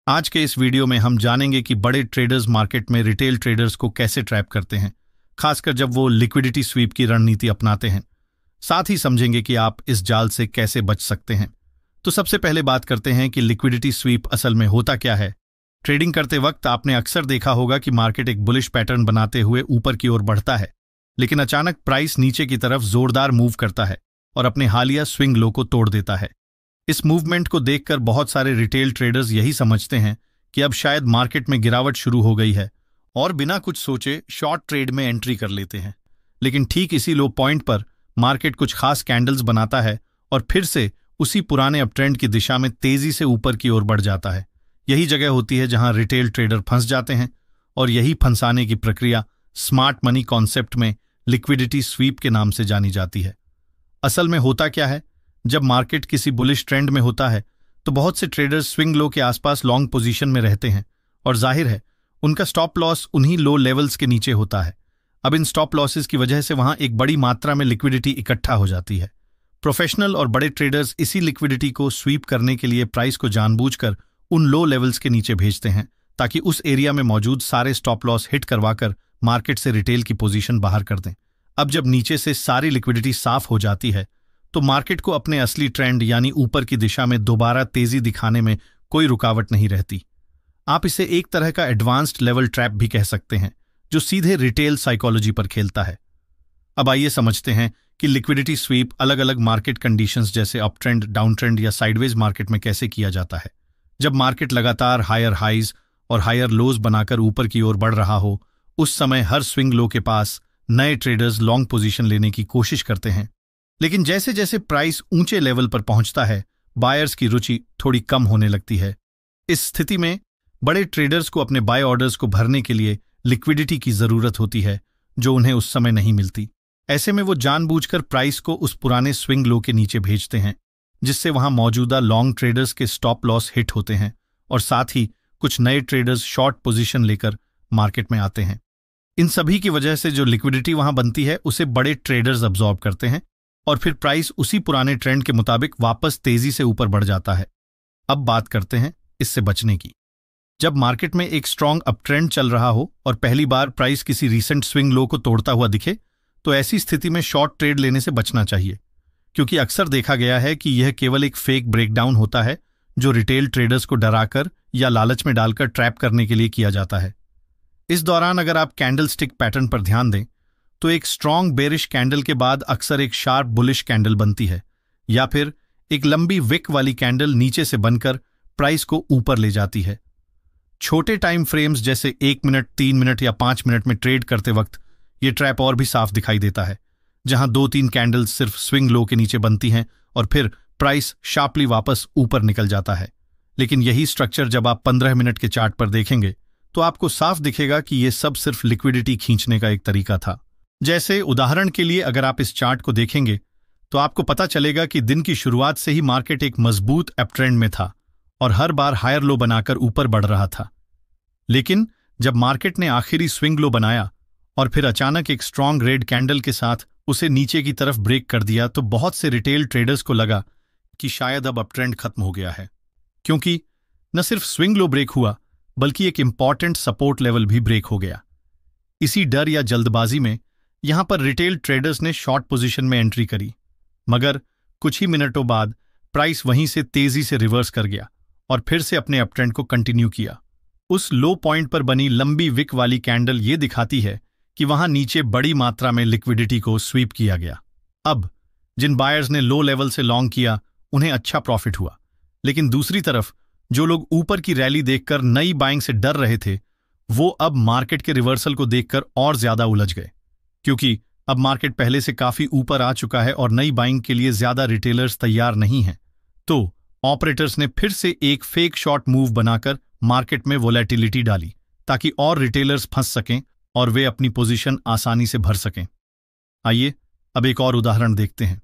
आज के इस वीडियो में हम जानेंगे कि बड़े ट्रेडर्स मार्केट में रिटेल ट्रेडर्स को कैसे ट्रैप करते हैं, खासकर जब वो लिक्विडिटी स्वीप की रणनीति अपनाते हैं। साथ ही समझेंगे कि आप इस जाल से कैसे बच सकते हैं। तो सबसे पहले बात करते हैं कि लिक्विडिटी स्वीप असल में होता क्या है। ट्रेडिंग करते वक्त आपने अक्सर देखा होगा कि मार्केट एक बुलिश पैटर्न बनाते हुए ऊपर की ओर बढ़ता है, लेकिन अचानक प्राइस नीचे की तरफ जोरदार मूव करता है और अपने हालिया स्विंग लो को तोड़ देता है। इस मूवमेंट को देखकर बहुत सारे रिटेल ट्रेडर्स यही समझते हैं कि अब शायद मार्केट में गिरावट शुरू हो गई है और बिना कुछ सोचे शॉर्ट ट्रेड में एंट्री कर लेते हैं। लेकिन ठीक इसी लो पॉइंट पर मार्केट कुछ खास कैंडल्स बनाता है और फिर से उसी पुराने अपट्रेंड की दिशा में तेजी से ऊपर की ओर बढ़ जाता है। यही जगह होती है जहां रिटेल ट्रेडर फंस जाते हैं और यही फंसाने की प्रक्रिया स्मार्ट मनी कॉन्सेप्ट में लिक्विडिटी स्वीप के नाम से जानी जाती है। असल में होता क्या है, जब मार्केट किसी बुलिश ट्रेंड में होता है तो बहुत से ट्रेडर्स स्विंग लो के आसपास लॉन्ग पोजीशन में रहते हैं और जाहिर है उनका स्टॉप लॉस उन्हीं लो लेवल्स के नीचे होता है। अब इन स्टॉप लॉसेस की वजह से वहां एक बड़ी मात्रा में लिक्विडिटी इकट्ठा हो जाती है। प्रोफेशनल और बड़े ट्रेडर्स इसी लिक्विडिटी को स्वीप करने के लिए प्राइस को जानबूझकर उन लो लेवल्स के नीचे भेजते हैं ताकि उस एरिया में मौजूद सारे स्टॉप लॉस हिट करवाकर मार्केट से रिटेल की पोजीशन बाहर कर दें। अब जब नीचे से सारी लिक्विडिटी साफ हो जाती है तो मार्केट को अपने असली ट्रेंड यानी ऊपर की दिशा में दोबारा तेजी दिखाने में कोई रुकावट नहीं रहती। आप इसे एक तरह का एडवांस्ड लेवल ट्रैप भी कह सकते हैं जो सीधे रिटेल साइकोलॉजी पर खेलता है। अब आइए समझते हैं कि लिक्विडिटी स्वीप अलग अलग मार्केट कंडीशंस जैसे अप ट्रेंड, डाउन ट्रेंड या साइडवेज मार्केट में कैसे किया जाता है। जब मार्केट लगातार हायर हाइज और हायर लोज बनाकर ऊपर की ओर बढ़ रहा हो, उस समय हर स्विंग लो के पास नए ट्रेडर्स लॉन्ग पोजीशन लेने की कोशिश करते हैं। लेकिन जैसे जैसे प्राइस ऊंचे लेवल पर पहुंचता है, बायर्स की रुचि थोड़ी कम होने लगती है। इस स्थिति में बड़े ट्रेडर्स को अपने बाय ऑर्डर्स को भरने के लिए लिक्विडिटी की जरूरत होती है जो उन्हें उस समय नहीं मिलती। ऐसे में वो जानबूझकर प्राइस को उस पुराने स्विंग लो के नीचे भेजते हैं, जिससे वहां मौजूदा लॉन्ग ट्रेडर्स के स्टॉप लॉस हिट होते हैं और साथ ही कुछ नए ट्रेडर्स शॉर्ट पोजीशन लेकर मार्केट में आते हैं। इन सभी की वजह से जो लिक्विडिटी वहां बनती है उसे बड़े ट्रेडर्स अब्सॉर्ब करते हैं और फिर प्राइस उसी पुराने ट्रेंड के मुताबिक वापस तेजी से ऊपर बढ़ जाता है। अब बात करते हैं इससे बचने की। जब मार्केट में एक स्ट्रॉन्ग अप ट्रेंड चल रहा हो और पहली बार प्राइस किसी रीसेंट स्विंग लो को तोड़ता हुआ दिखे, तो ऐसी स्थिति में शॉर्ट ट्रेड लेने से बचना चाहिए, क्योंकि अक्सर देखा गया है कि यह केवल एक फेक ब्रेकडाउन होता है जो रिटेल ट्रेडर्स को डराकर या लालच में डालकर ट्रैप करने के लिए किया जाता है। इस दौरान अगर आप कैंडल स्टिक पैटर्न पर ध्यान दें तो एक स्ट्रॉन्ग बेरिश कैंडल के बाद अक्सर एक शार्प बुलिश कैंडल बनती है या फिर एक लंबी विक वाली कैंडल नीचे से बनकर प्राइस को ऊपर ले जाती है। छोटे टाइम फ्रेम्स जैसे 1 मिनट, 3 मिनट या 5 मिनट में ट्रेड करते वक्त ये ट्रैप और भी साफ दिखाई देता है, जहां 2-3 कैंडल्स सिर्फ स्विंग लो के नीचे बनती हैं और फिर प्राइस शार्पली वापस ऊपर निकल जाता है। लेकिन यही स्ट्रक्चर जब आप 15 मिनट के चार्ट पर देखेंगे तो आपको साफ दिखेगा कि यह सब सिर्फ लिक्विडिटी खींचने का एक तरीका था। जैसे उदाहरण के लिए अगर आप इस चार्ट को देखेंगे तो आपको पता चलेगा कि दिन की शुरुआत से ही मार्केट एक मजबूत अपट्रेंड में था और हर बार हायर लो बनाकर ऊपर बढ़ रहा था। लेकिन जब मार्केट ने आखिरी स्विंग लो बनाया और फिर अचानक एक स्ट्रॉन्ग रेड कैंडल के साथ उसे नीचे की तरफ ब्रेक कर दिया, तो बहुत से रिटेल ट्रेडर्स को लगा कि शायद अब अपट्रेंड खत्म हो गया है, क्योंकि न सिर्फ स्विंग लो ब्रेक हुआ बल्कि एक इंपॉर्टेंट सपोर्ट लेवल भी ब्रेक हो गया। इसी डर या जल्दबाजी में यहां पर रिटेल ट्रेडर्स ने शॉर्ट पोजीशन में एंट्री करी, मगर कुछ ही मिनटों बाद प्राइस वहीं से तेजी से रिवर्स कर गया और फिर से अपने अपट्रेंड को कंटिन्यू किया। उस लो पॉइंट पर बनी लंबी विक वाली कैंडल ये दिखाती है कि वहां नीचे बड़ी मात्रा में लिक्विडिटी को स्वीप किया गया। अब जिन बायर्स ने लो लेवल से लॉन्ग किया उन्हें अच्छा प्रॉफिट हुआ, लेकिन दूसरी तरफ जो लोग ऊपर की रैली देखकर नई बाइंग से डर रहे थे वो अब मार्केट के रिवर्सल को देखकर और ज्यादा उलझ गए, क्योंकि अब मार्केट पहले से काफी ऊपर आ चुका है और नई बाइंग के लिए ज्यादा रिटेलर्स तैयार नहीं हैं। तो ऑपरेटर्स ने फिर से एक फेक शॉर्ट मूव बनाकर मार्केट में वोलेटिलिटी डाली ताकि और रिटेलर्स फंस सकें और वे अपनी पोजीशन आसानी से भर सकें। आइए अब एक और उदाहरण देखते हैं।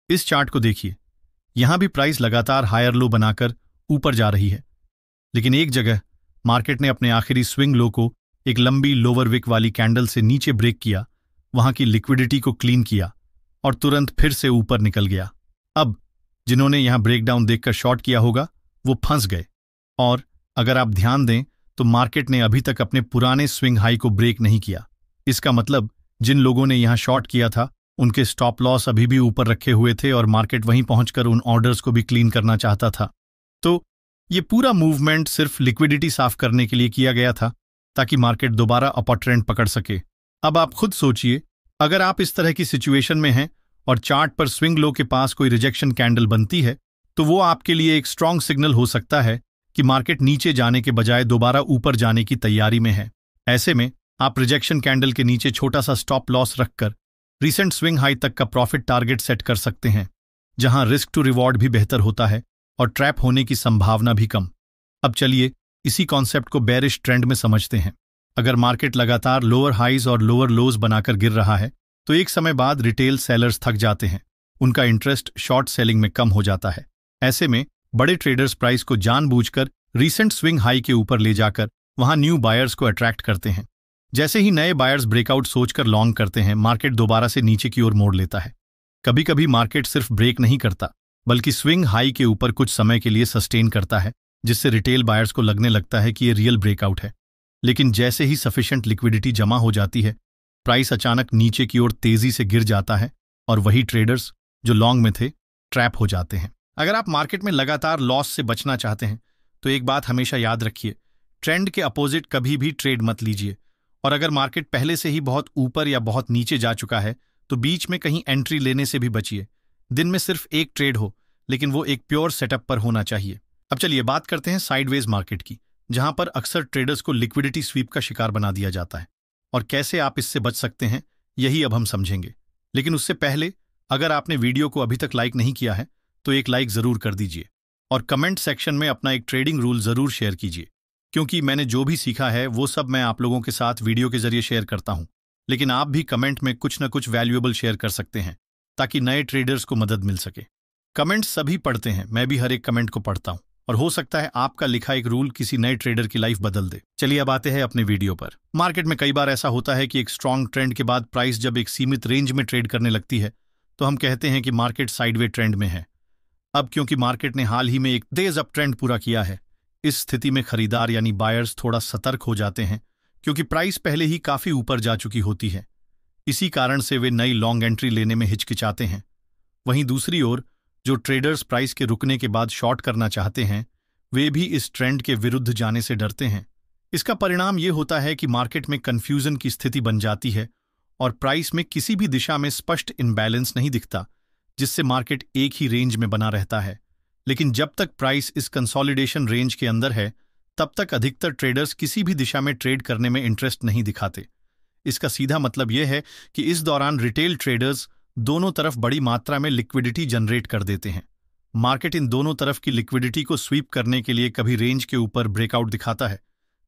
इस चार्ट को देखिए, यहां भी प्राइस लगातार हायर लो बनाकर ऊपर जा रही है, लेकिन एक जगह मार्केट ने अपने आखिरी स्विंग लो को एक लंबी लोअर विक वाली कैंडल से नीचे ब्रेक किया, वहां की लिक्विडिटी को क्लीन किया और तुरंत फिर से ऊपर निकल गया। अब जिन्होंने यहां ब्रेकडाउन देखकर शॉर्ट किया होगा वो फंस गए और अगर आप ध्यान दें तो मार्केट ने अभी तक अपने पुराने स्विंग हाई को ब्रेक नहीं किया। इसका मतलब जिन लोगों ने यहां शॉर्ट किया था उनके स्टॉप लॉस अभी भी ऊपर रखे हुए थे और मार्केट वहीं पहुंचकर उन ऑर्डर्स को भी क्लीन करना चाहता था। तो ये पूरा मूवमेंट सिर्फ लिक्विडिटी साफ करने के लिए किया गया था ताकि मार्केट दोबारा अपर ट्रेंड पकड़ सके। अब आप खुद सोचिए, अगर आप इस तरह की सिचुएशन में हैं और चार्ट पर स्विंग लो के पास कोई रिजेक्शन कैंडल बनती है तो वो आपके लिए एक स्ट्रांग सिग्नल हो सकता है कि मार्केट नीचे जाने के बजाय दोबारा ऊपर जाने की तैयारी में है। ऐसे में आप रिजेक्शन कैंडल के नीचे छोटा सा स्टॉप लॉस रखकर रीसेंट स्विंग हाई तक का प्रॉफिट टारगेट सेट कर सकते हैं, जहां रिस्क टू रिवॉर्ड भी बेहतर होता है और ट्रैप होने की संभावना भी कम। अब चलिए इसी कॉन्सेप्ट को बेरिश ट्रेंड में समझते हैं। अगर मार्केट लगातार लोअर हाइज और लोअर लोज बनाकर गिर रहा है तो एक समय बाद रिटेल सेलर्स थक जाते हैं, उनका इंटरेस्ट शॉर्ट सेलिंग में कम हो जाता है। ऐसे में बड़े ट्रेडर्स प्राइस को जानबूझकर रीसेंट स्विंग हाई के ऊपर ले जाकर वहां न्यू बायर्स को अट्रैक्ट करते हैं। जैसे ही नए बायर्स ब्रेकआउट सोचकर लॉन्ग करते हैं, मार्केट दोबारा से नीचे की ओर मोड़ लेता है। कभी कभी मार्केट सिर्फ ब्रेक नहीं करता बल्कि स्विंग हाई के ऊपर कुछ समय के लिए सस्टेन करता है, जिससे रिटेल बायर्स को लगने लगता है कि ये रियल ब्रेकआउट है। लेकिन जैसे ही सफिशिएंट लिक्विडिटी जमा हो जाती है, प्राइस अचानक नीचे की ओर तेजी से गिर जाता है और वही ट्रेडर्स जो लॉन्ग में थे ट्रैप हो जाते हैं। अगर आप मार्केट में लगातार लॉस से बचना चाहते हैं तो एक बात हमेशा याद रखिए, ट्रेंड के अपोजिट कभी भी ट्रेड मत लीजिए। और अगर मार्केट पहले से ही बहुत ऊपर या बहुत नीचे जा चुका है तो बीच में कहीं एंट्री लेने से भी बचिए। दिन में सिर्फ एक ट्रेड हो, लेकिन वो एक प्योर सेटअप पर होना चाहिए। अब चलिए बात करते हैं साइडवेज मार्केट की, जहां पर अक्सर ट्रेडर्स को लिक्विडिटी स्वीप का शिकार बना दिया जाता है और कैसे आप इससे बच सकते हैं यही अब हम समझेंगे। लेकिन उससे पहले अगर आपने वीडियो को अभी तक लाइक नहीं किया है तो एक लाइक जरूर कर दीजिए और कमेंट सेक्शन में अपना एक ट्रेडिंग रूल जरूर शेयर कीजिए, क्योंकि मैंने जो भी सीखा है वो सब मैं आप लोगों के साथ वीडियो के जरिए शेयर करता हूं। लेकिन आप भी कमेंट में कुछ न कुछ वैल्यूएबल शेयर कर सकते हैं ताकि नए ट्रेडर्स को मदद मिल सके। कमेंट्स सभी पढ़ते हैं, मैं भी हर एक कमेंट को पढ़ता हूं और हो सकता है आपका लिखा एक रूल किसी नए ट्रेडर की लाइफ बदल दे। चलिए अब आते हैं अपने वीडियो पर। मार्केट में कई बार ऐसा होता है कि एक स्ट्रांग ट्रेंड के बाद प्राइस जब एक सीमित रेंज में ट्रेड करने लगती है तो हम कहते हैं कि मार्केट साइडवे ट्रेंड में है। अब क्योंकि मार्केट ने हाल ही में एक तेज अप ट्रेंड पूरा किया है, इस स्थिति में खरीदार यानी बायर्स थोड़ा सतर्क हो जाते हैं, क्योंकि प्राइस पहले ही काफी ऊपर जा चुकी होती है। इसी कारण से वे नई लॉन्ग एंट्री लेने में हिचकिचाते हैं। वहीं दूसरी ओर जो ट्रेडर्स प्राइस के रुकने के बाद शॉर्ट करना चाहते हैं, वे भी इस ट्रेंड के विरुद्ध जाने से डरते हैं। इसका परिणाम ये होता है कि मार्केट में कंफ्यूजन की स्थिति बन जाती है और प्राइस में किसी भी दिशा में स्पष्ट इम्बैलेंस नहीं दिखता, जिससे मार्केट एक ही रेंज में बना रहता है। लेकिन जब तक प्राइस इस कंसोलिडेशन रेंज के अंदर है तब तक अधिकतर ट्रेडर्स किसी भी दिशा में ट्रेड करने में इंटरेस्ट नहीं दिखाते। इसका सीधा मतलब यह है कि इस दौरान रिटेल ट्रेडर्स दोनों तरफ बड़ी मात्रा में लिक्विडिटी जनरेट कर देते हैं। मार्केट इन दोनों तरफ की लिक्विडिटी को स्वीप करने के लिए कभी रेंज के ऊपर ब्रेकआउट दिखाता है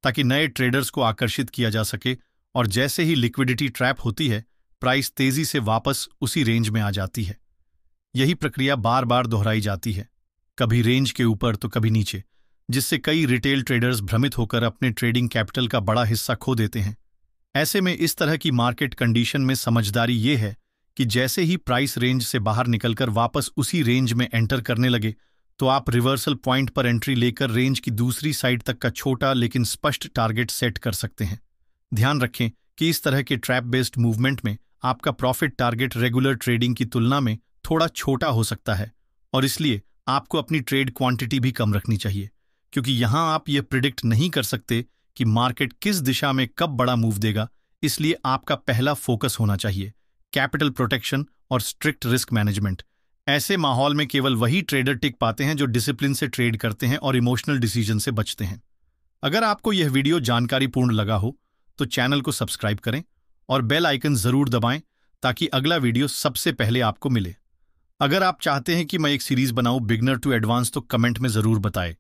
ताकि नए ट्रेडर्स को आकर्षित किया जा सके, और जैसे ही लिक्विडिटी ट्रैप होती है प्राइस तेजी से वापस उसी रेंज में आ जाती है। यही प्रक्रिया बार बार दोहराई जाती है, कभी रेंज के ऊपर तो कभी नीचे, जिससे कई रिटेल ट्रेडर्स भ्रमित होकर अपने ट्रेडिंग कैपिटल का बड़ा हिस्सा खो देते हैं। ऐसे में इस तरह की मार्केट कंडीशन में समझदारी ये है कि जैसे ही प्राइस रेंज से बाहर निकलकर वापस उसी रेंज में एंटर करने लगे तो आप रिवर्सल पॉइंट पर एंट्री लेकर रेंज की दूसरी साइड तक का छोटा लेकिन स्पष्ट टारगेट सेट कर सकते हैं। ध्यान रखें कि इस तरह के ट्रैप बेस्ड मूवमेंट में आपका प्रॉफिट टारगेट रेगुलर ट्रेडिंग की तुलना में थोड़ा छोटा हो सकता है और इसलिए आपको अपनी ट्रेड क्वांटिटी भी कम रखनी चाहिए, क्योंकि यहां आप ये प्रिडिक्ट नहीं कर सकते कि मार्केट किस दिशा में कब बड़ा मूव देगा। इसलिए आपका पहला फोकस होना चाहिए कैपिटल प्रोटेक्शन और स्ट्रिक्ट रिस्क मैनेजमेंट। ऐसे माहौल में केवल वही ट्रेडर टिक पाते हैं जो डिसिप्लिन से ट्रेड करते हैं और इमोशनल डिसीजन से बचते हैं। अगर आपको यह वीडियो जानकारीपूर्ण लगा हो तो चैनल को सब्सक्राइब करें और बेल आइकन जरूर दबाएं ताकि अगला वीडियो सबसे पहले आपको मिले। अगर आप चाहते हैं कि मैं एक सीरीज बनाऊं बिगनर टू एडवांस तो कमेंट में जरूर बताएं।